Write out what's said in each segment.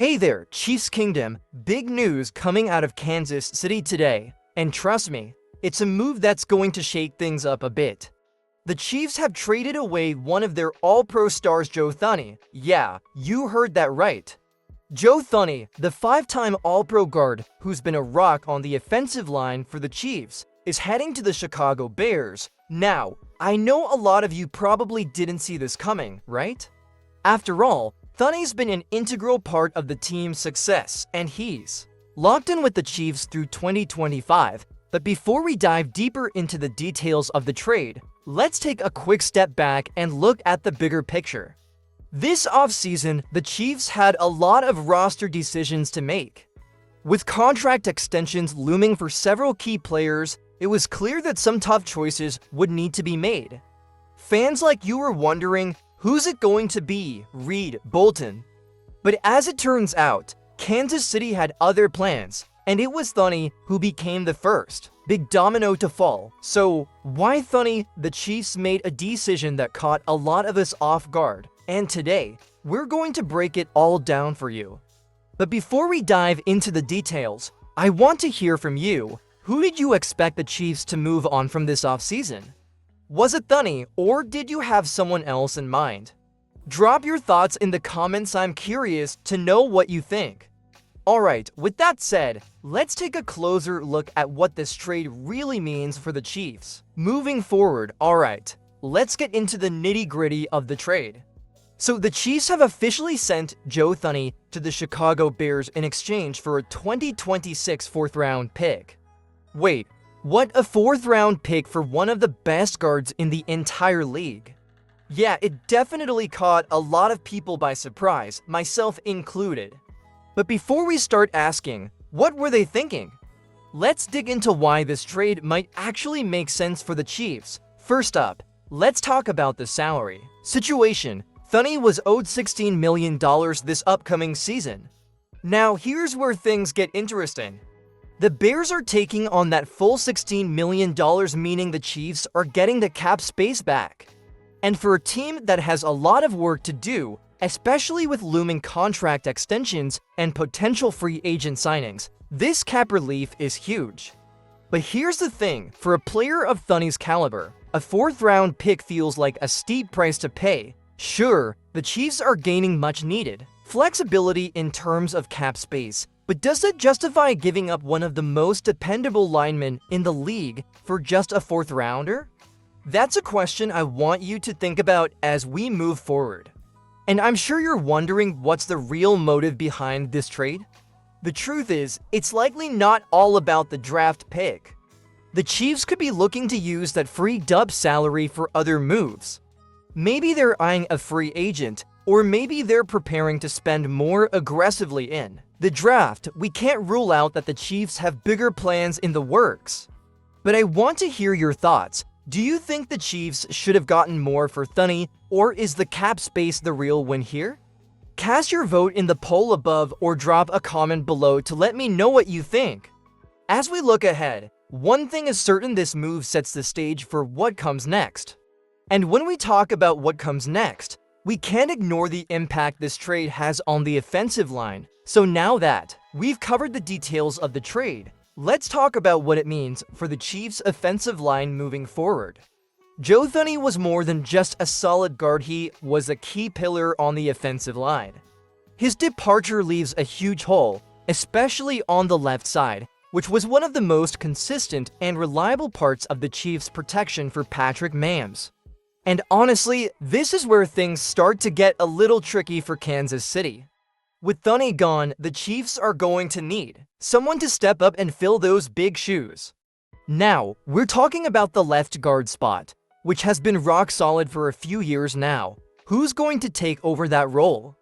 Hey there, Chiefs Kingdom, big news coming out of Kansas City today. And trust me, it's a move that's going to shake things up a bit. The Chiefs have traded away one of their all-pro stars, Joe Thuney. Yeah, you heard that right. Joe Thuney, the five-time all-pro guard who's been a rock on the offensive line for the Chiefs, is heading to the Chicago Bears. Now, I know a lot of you probably didn't see this coming, right? After all, Thuney's been an integral part of the team's success, and he's locked in with the Chiefs through 2025. But before we dive deeper into the details of the trade, let's take a quick step back and look at the bigger picture. This offseason, the Chiefs had a lot of roster decisions to make. With contract extensions looming for several key players, it was clear that some tough choices would need to be made. Fans like you were wondering, who's it going to be, Reed, Bolton? But as it turns out, Kansas City had other plans, and it was Thuney who became the first big domino to fall. So, why Thuney? The Chiefs made a decision that caught a lot of us off guard, and today, we're going to break it all down for you. But before we dive into the details, I want to hear from you. Who did you expect the Chiefs to move on from this offseason? Was it Thuney, or did you have someone else in mind? Drop your thoughts in the comments. I'm curious to know what you think. Alright, with that said, let's take a closer look at what this trade really means for the Chiefs. Moving forward, alright, let's get into the nitty-gritty of the trade. So the Chiefs have officially sent Joe Thuney to the Chicago Bears in exchange for a 2026 fourth-round pick. Wait, what, a fourth-round pick for one of the best guards in the entire league? Yeah, it definitely caught a lot of people by surprise, myself included. But before we start asking, what were they thinking? Let's dig into why this trade might actually make sense for the Chiefs. First up, let's talk about the salary situation. Thuney was owed $16 million this upcoming season. Now, here's where things get interesting. The Bears are taking on that full $16 million, meaning the Chiefs are getting the cap space back. And for a team that has a lot of work to do, especially with looming contract extensions and potential free agent signings, this cap relief is huge. But here's the thing, for a player of Thuney's caliber, a fourth-round pick feels like a steep price to pay. Sure, the Chiefs are gaining much needed flexibility in terms of cap space, but does it justify giving up one of the most dependable linemen in the league for just a fourth-rounder? That's a question I want you to think about as we move forward. And I'm sure you're wondering what's the real motive behind this trade? The truth is, it's likely not all about the draft pick. The Chiefs could be looking to use that freed-up salary for other moves. Maybe they're eyeing a free agent, or maybe they're preparing to spend more aggressively in the draft. We can't rule out that the Chiefs have bigger plans in the works. But I want to hear your thoughts. Do you think the Chiefs should have gotten more for Thuney, or is the cap space the real win here? Cast your vote in the poll above or drop a comment below to let me know what you think. As we look ahead, one thing is certain: this move sets the stage for what comes next. And when we talk about what comes next, we can't ignore the impact this trade has on the offensive line. So now that we've covered the details of the trade, let's talk about what it means for the Chiefs' offensive line moving forward. Joe Thuney was more than just a solid guard, he was a key pillar on the offensive line. His departure leaves a huge hole, especially on the left side, which was one of the most consistent and reliable parts of the Chiefs' protection for Patrick Mahomes. And honestly, this is where things start to get a little tricky for Kansas City. With Thuney gone, the Chiefs are going to need someone to step up and fill those big shoes. Now, we're talking about the left guard spot, which has been rock solid for a few years now. Who's going to take over that role?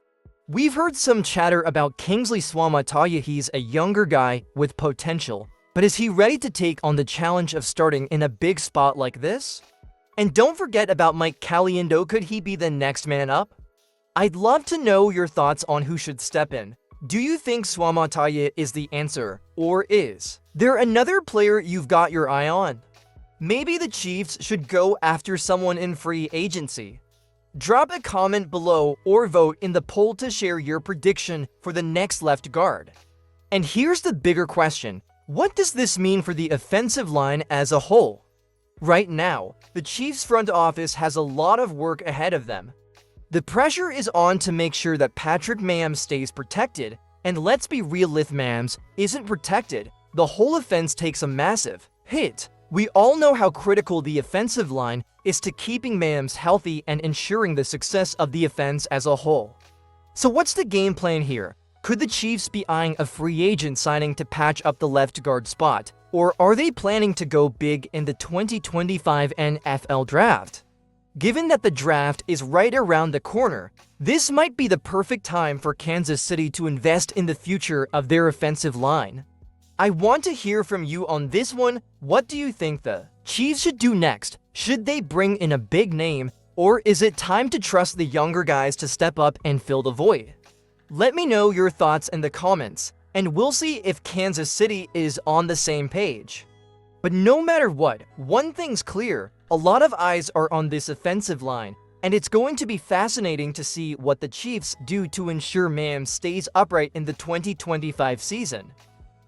We've heard some chatter about Kingsley Suamataia. He's a younger guy with potential, but is he ready to take on the challenge of starting in a big spot like this? And don't forget about Mike Caliendo. Could he be the next man up? I'd love to know your thoughts on who should step in. Do you think Suamataia is the answer, or is there another player you've got your eye on? Maybe the Chiefs should go after someone in free agency. Drop a comment below or vote in the poll to share your prediction for the next left guard. And here's the bigger question. What does this mean for the offensive line as a whole? Right now, the Chiefs front office has a lot of work ahead of them. The pressure is on to make sure that Patrick Mahomes stays protected, and let's be real, if Mahomes isn't protected, the whole offense takes a massive hit. We all know how critical the offensive line is to keeping Mahomes healthy and ensuring the success of the offense as a whole. So what's the game plan here? Could the Chiefs be eyeing a free agent signing to patch up the left guard spot? Or are they planning to go big in the 2025 NFL draft? Given that the draft is right around the corner, this might be the perfect time for Kansas City to invest in the future of their offensive line. I want to hear from you on this one. What do you think the Chiefs should do next? Should they bring in a big name, or is it time to trust the younger guys to step up and fill the void? Let me know your thoughts in the comments, and we'll see if Kansas City is on the same page. But no matter what, one thing's clear, a lot of eyes are on this offensive line, and it's going to be fascinating to see what the Chiefs do to ensure Mahomes stays upright in the 2025 season.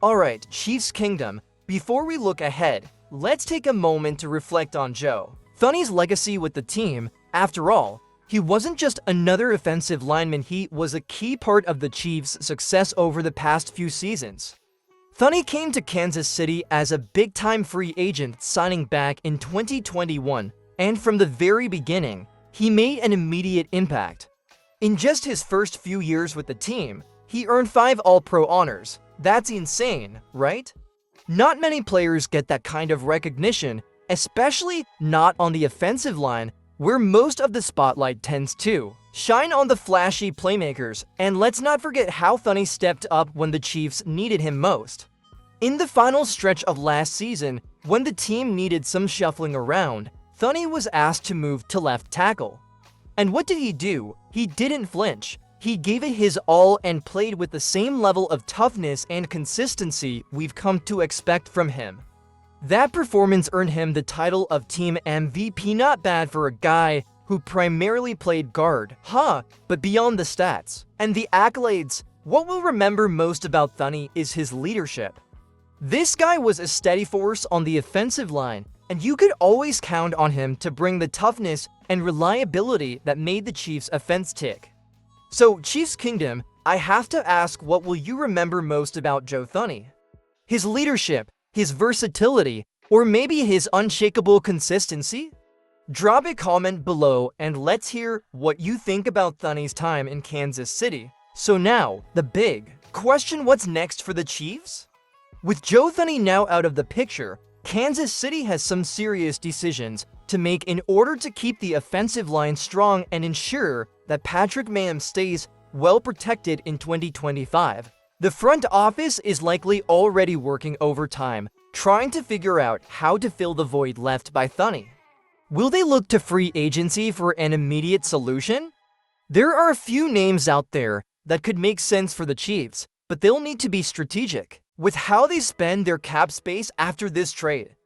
Alright, Chiefs Kingdom, before we look ahead, let's take a moment to reflect on Joe Thuney's legacy with the team. After all, he wasn't just another offensive lineman, he was a key part of the Chiefs' success over the past few seasons. Thuney came to Kansas City as a big-time free agent signing back in 2021, and from the very beginning, he made an immediate impact. In just his first few years with the team, he earned 5 All-Pro honors. That's insane, right? Not many players get that kind of recognition, especially not on the offensive line, where most of the spotlight tends to shine on the flashy playmakers. And let's not forget how Thuney stepped up when the Chiefs needed him most. In the final stretch of last season, when the team needed some shuffling around, Thuney was asked to move to left tackle. And what did he do? He didn't flinch. He gave it his all and played with the same level of toughness and consistency we've come to expect from him. That performance earned him the title of Team MVP. Not bad for a guy who primarily played guard, but beyond the stats and the accolades, what we'll remember most about Thuney is his leadership. This guy was a steady force on the offensive line, and you could always count on him to bring the toughness and reliability that made the Chiefs' offense tick. So, Chiefs Kingdom, I have to ask, what will you remember most about Joe Thuney? His leadership, his versatility, or maybe his unshakable consistency? Drop a comment below and let's hear what you think about Thuney's time in Kansas City. So now, the big question, what's next for the Chiefs? With Joe Thuney now out of the picture, Kansas City has some serious decisions to make in order to keep the offensive line strong and ensure that Patrick Mahomes stays well protected in 2025. The front office is likely already working overtime, trying to figure out how to fill the void left by Thuney. Will they look to free agency for an immediate solution? There are a few names out there that could make sense for the Chiefs, but they'll need to be strategic with how they spend their cap space after this trade.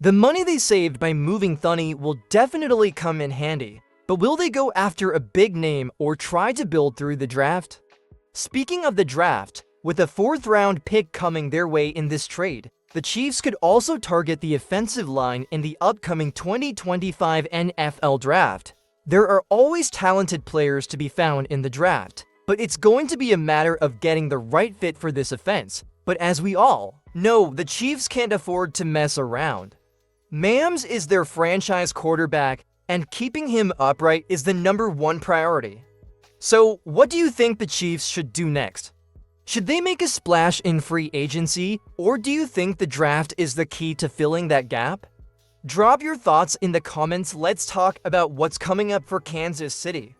The money they saved by moving Thuney will definitely come in handy, but will they go after a big name or try to build through the draft? Speaking of the draft, with a 4th-round pick coming their way in this trade, the Chiefs could also target the offensive line in the upcoming 2025 NFL draft. There are always talented players to be found in the draft, but it's going to be a matter of getting the right fit for this offense. But as we all know, the Chiefs can't afford to mess around. Mahomes is their franchise quarterback, and keeping him upright is the #1 priority. So, what do you think the Chiefs should do next? Should they make a splash in free agency, or do you think the draft is the key to filling that gap? Drop your thoughts in the comments. Let's talk about what's coming up for Kansas City.